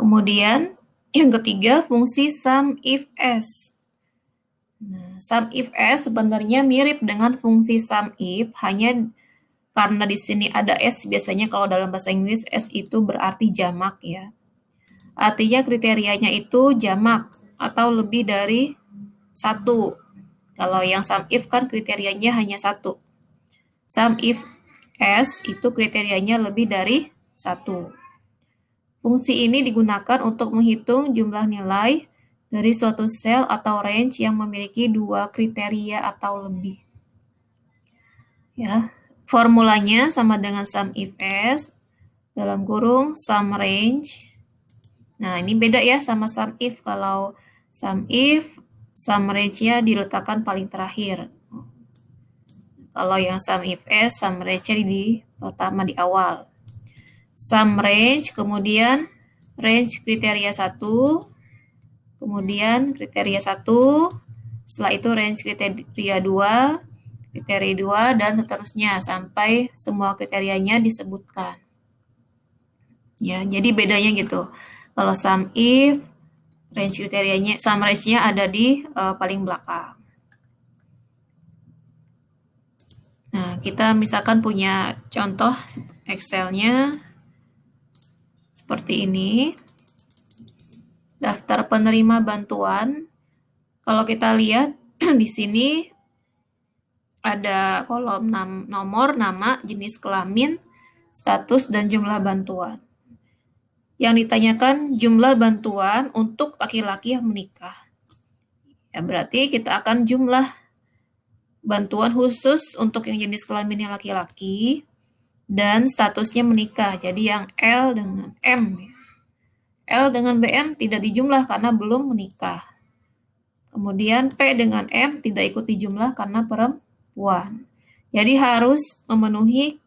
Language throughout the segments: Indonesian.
Kemudian yang ketiga fungsi sum if s. Nah, sum if s sebenarnya mirip dengan fungsi sum if, hanya karena di sini ada s, biasanya kalau dalam bahasa Inggris s itu berarti jamak ya. Artinya kriterianya itu jamak atau lebih dari satu. Kalau yang sum if kan kriterianya hanya satu. Sum if s itu kriterianya lebih dari satu. Fungsi ini digunakan untuk menghitung jumlah nilai dari suatu sel atau range yang memiliki dua kriteria atau lebih. Ya, formulanya sama dengan sum if s dalam kurung sum range. Nah, ini beda ya sama sum if. Kalau sum if, sum range-nya diletakkan paling terakhir. Kalau yang sum if s, sum range-nya di pertama di awal. Sum range, kemudian range kriteria 1, kemudian kriteria 1, setelah itu range kriteria 2, kriteria 2, dan seterusnya sampai semua kriterianya disebutkan. Ya, jadi bedanya gitu. Kalau sum if, range kriterianya, sum range-nya ada di paling belakang. Nah, kita misalkan punya contoh Excel-nya seperti ini. Daftar penerima bantuan. Kalau kita lihat di sini ada kolom nomor, nama, jenis kelamin, status, dan jumlah bantuan. Yang ditanyakan jumlah bantuan untuk laki-laki yang menikah. Ya, berarti kita akan jumlah bantuan khusus untuk yang jenis kelaminnya laki-laki dan statusnya menikah. Jadi yang L dengan M. L dengan BM tidak dijumlah karena belum menikah. Kemudian P dengan M tidak ikut dijumlah karena perempuan. Jadi harus memenuhi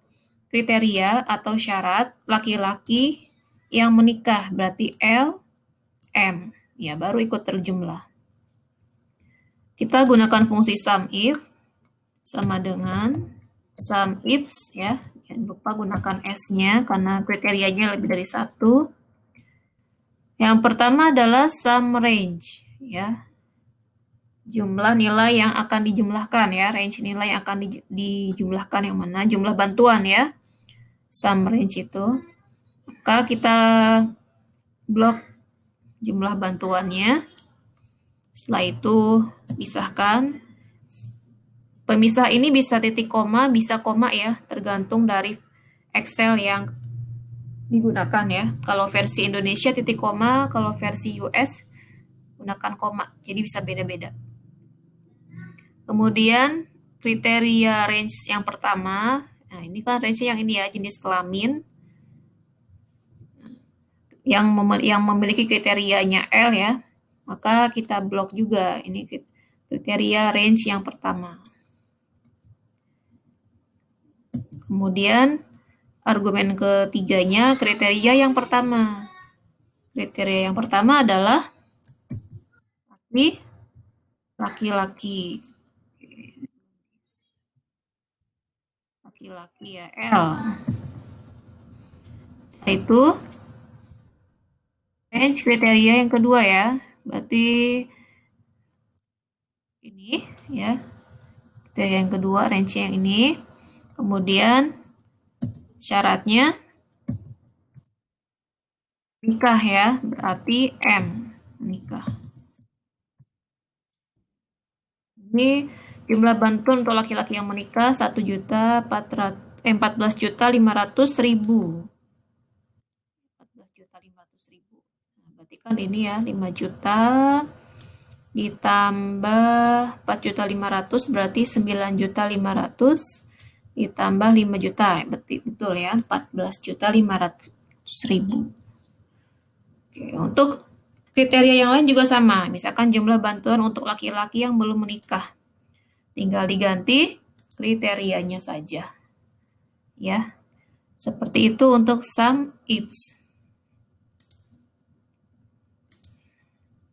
kriteria atau syarat laki-laki yang menikah. Berarti L, M. Ya, baru ikut terjumlah. Kita gunakan fungsi sum if sama dengan sum ifs ya. Jangan lupa gunakan S-nya karena kriterianya lebih dari satu. Yang pertama adalah sum range ya. Jumlah nilai yang akan dijumlahkan ya, range nilai yang akan dijumlahkan yang mana? Jumlah bantuan ya. Sum range itu. Maka kita blok jumlah bantuannya. Setelah itu pisahkan. Pemisah ini bisa titik koma, bisa koma ya, tergantung dari Excel yang digunakan ya. Kalau versi Indonesia titik koma, kalau versi US gunakan koma. Jadi bisa beda-beda. Kemudian kriteria range yang pertama, nah ini kan range yang ini ya, jenis kelamin yang memiliki kriterianya L ya. Maka kita blok juga ini kriteria range yang pertama. Kemudian argumen ketiganya kriteria yang pertama. Kriteria yang pertama adalah laki-laki. Laki-laki ya L. Itu range kriteria yang kedua ya. Berarti ini ya. Kriteria yang kedua range yang ini. Kemudian syaratnya nikah ya, berarti M, nikah. Ini jumlah bantuan untuk laki-laki yang menikah 1.14.500.000. 14.500.000. Nah, berarti kan ini ya 5 juta ditambah 4.500.000 berarti 9.500.000 ditambah 5 juta. Betul ya, 14.500.000. Oke, untuk kriteria yang lain juga sama. Misalkan jumlah bantuan untuk laki-laki yang belum menikah. Tinggal diganti kriterianya saja. Ya. Seperti itu untuk sum ifs.